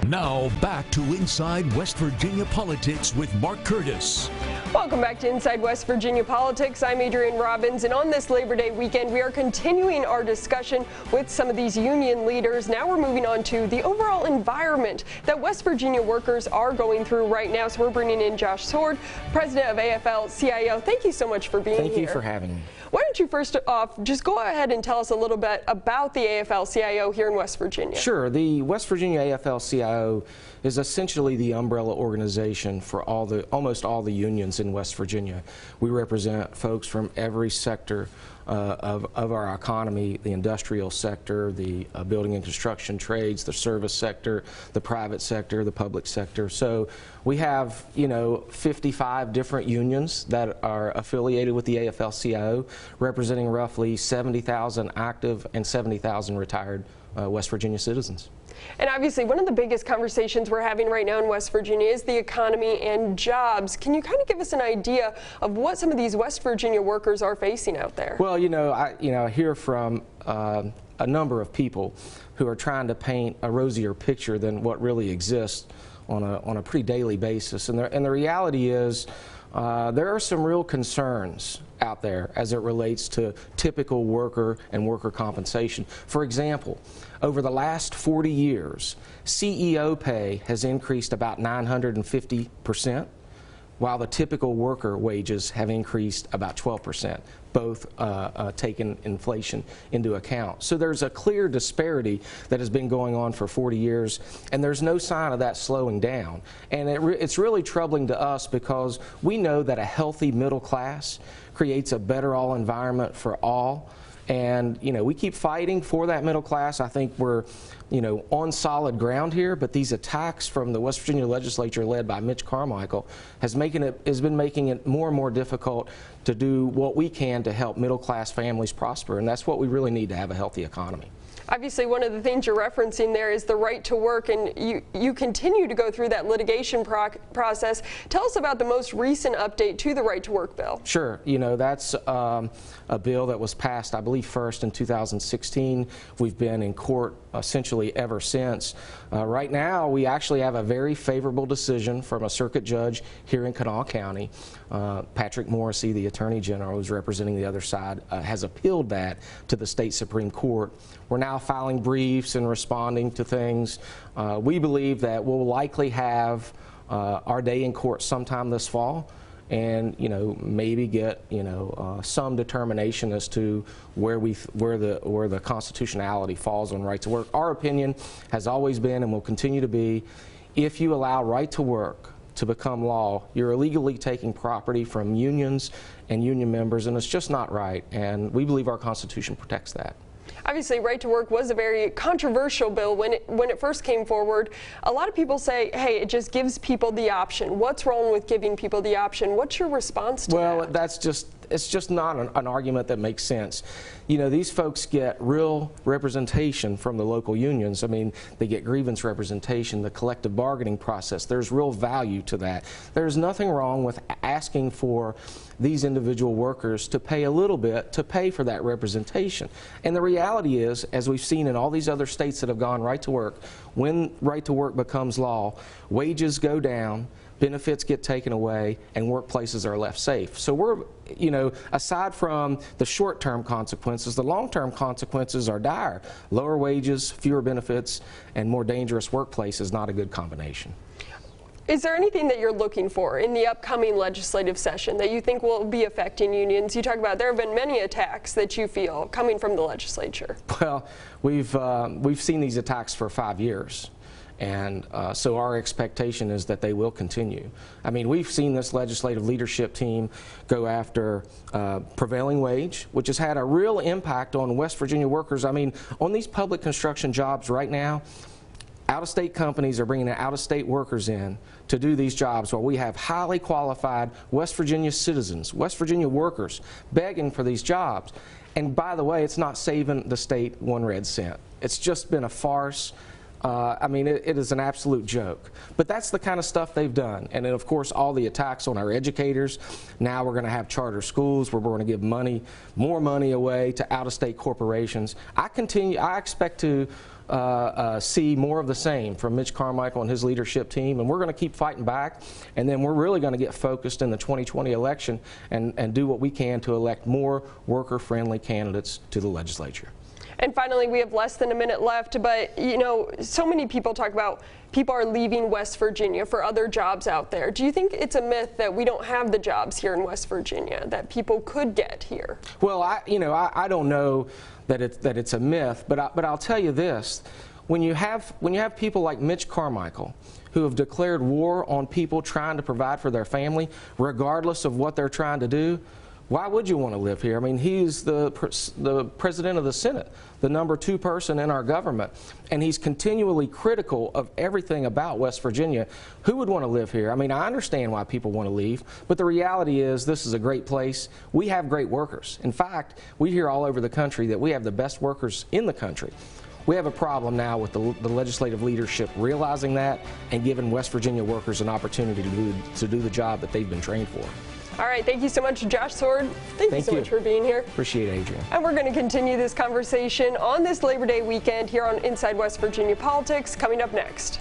Now back to Inside West Virginia Politics with Mark Curtis. Welcome back to Inside West Virginia Politics. I'm Adrienne Robbins, and on this Labor Day weekend, we are continuing our discussion with some of these union leaders. Now we're moving on to the overall environment that West Virginia workers are going through right now. So we're bringing in Josh Sword, president of AFL-CIO. Thank you so much for being here. Thank you for having me. Why don't you first off just go ahead and tell us a little bit about the AFL-CIO here in West Virginia? Sure. The West Virginia AFL-CIO is essentially the umbrella organization for almost all the unions in West Virginia. We represent folks from every sector of our economy: the industrial sector, the building and construction trades, the service sector, the private sector, the public sector. So we have, 55 different unions that are affiliated with the AFL-CIO, representing roughly 70,000 active and 70,000 retired West Virginia citizens. And obviously, one of the biggest conversations we're having right now in West Virginia is the economy and jobs. Can you kind of give us an idea of what some of these West Virginia workers are facing out there? Well, I hear from a number of people who are trying to paint a rosier picture than what really exists on a pretty daily basis. And the reality is there are some real concerns out there as it relates to typical worker and worker compensation. For example, over the last 40 years, CEO pay has increased about 950%, while the typical worker wages have increased about 12%, both taking inflation into account. So there's a clear disparity that has been going on for 40 years, and there's no sign of that slowing down. And it's really troubling to us because we know that a healthy middle class creates a better all environment for all. And, we keep fighting for that middle class. I think we're, on solid ground here, but these attacks from the West Virginia legislature led by Mitch Carmichael has been making it more and more difficult to do what we can to help middle class families prosper. And that's what we really need to have a healthy economy. Obviously, one of the things you're referencing there is the right to work, and you continue to go through that litigation process. Tell us about the most recent update to the right to work bill. Sure. That's a bill that was passed, I believe, first in 2016. We've been in court essentially ever since. Right now, we actually have a very favorable decision from a circuit judge here in Kanawha County. Patrick Morrissey, the Attorney General, who's representing the other side, has appealed that to the state Supreme Court. We're now filing briefs and responding to things. We believe that we'll likely have our day in court sometime this fall, and maybe get some determination as to where the constitutionality falls on right to work. Our opinion has always been and will continue to be, if you allow right to work to become law, you're illegally taking property from unions and union members, and it's just not right. And we believe our Constitution protects that. Obviously, right to work was a very controversial bill when it first came forward. A lot of people say, hey, it just gives people the option. What's wrong with giving people the option? What's your response to that? Well, it's just not an argument that makes sense. These folks get real representation from the local unions. I mean, they get grievance representation, the collective bargaining process. There's real value to that. There's nothing wrong with asking for these individual workers to pay a little bit to pay for that representation. And the reality is, as we've seen in all these other states that have gone right to work, when right to work becomes law, wages go down, benefits get taken away, and workplaces are left safe. So we're, aside from the short-term consequences, the long-term consequences are dire. Lower wages, fewer benefits, and more dangerous workplace is not a good combination. Is there anything that you're looking for in the upcoming legislative session that you think will be affecting unions? You talk about there have been many attacks that you feel coming from the legislature. Well, we've seen these attacks for 5 years. And so our expectation is that they will continue. I mean, we've seen this legislative leadership team go after prevailing wage, which has had a real impact on West Virginia workers. I mean, on these public construction jobs right now, out-of-state companies are bringing out-of-state workers in to do these jobs while we have highly qualified West Virginia citizens, West Virginia workers begging for these jobs. And by the way, it's not saving the state one red cent. It's just been a farce. I mean, it is an absolute joke. But that's the kind of stuff they've done. And then, of course, all the attacks on our educators. Now we're going to have charter schools where we're going to give more money away to out-of-state corporations. I expect to see more of the same from Mitch Carmichael and his leadership team, and we're going to keep fighting back, and then we're really going to get focused in the 2020 election and do what we can to elect more worker-friendly candidates to the legislature. And finally, we have less than a minute left, but you know, so many people talk about people are leaving West Virginia for other jobs out there. Do you think it's a myth that we don't have the jobs here in West Virginia that people could get here? Well, I don't know that it's a myth, but I'll tell you this: when you have people like Mitch Carmichael, who have declared war on people trying to provide for their family, regardless of what they're trying to do, why would you want to live here? I mean, he's the president of the Senate, the #2 person in our government, and he's continually critical of everything about West Virginia. Who would want to live here? I mean, I understand why people want to leave, but the reality is this is a great place. We have great workers. In fact, we hear all over the country that we have the best workers in the country. We have a problem now with the legislative leadership realizing that and giving West Virginia workers an opportunity to do the job that they've been trained for. All right, thank you so much, Josh Sword. Thank you so much for being here. Appreciate it, Adrian. And we're going to continue this conversation on this Labor Day weekend here on Inside West Virginia Politics, coming up next.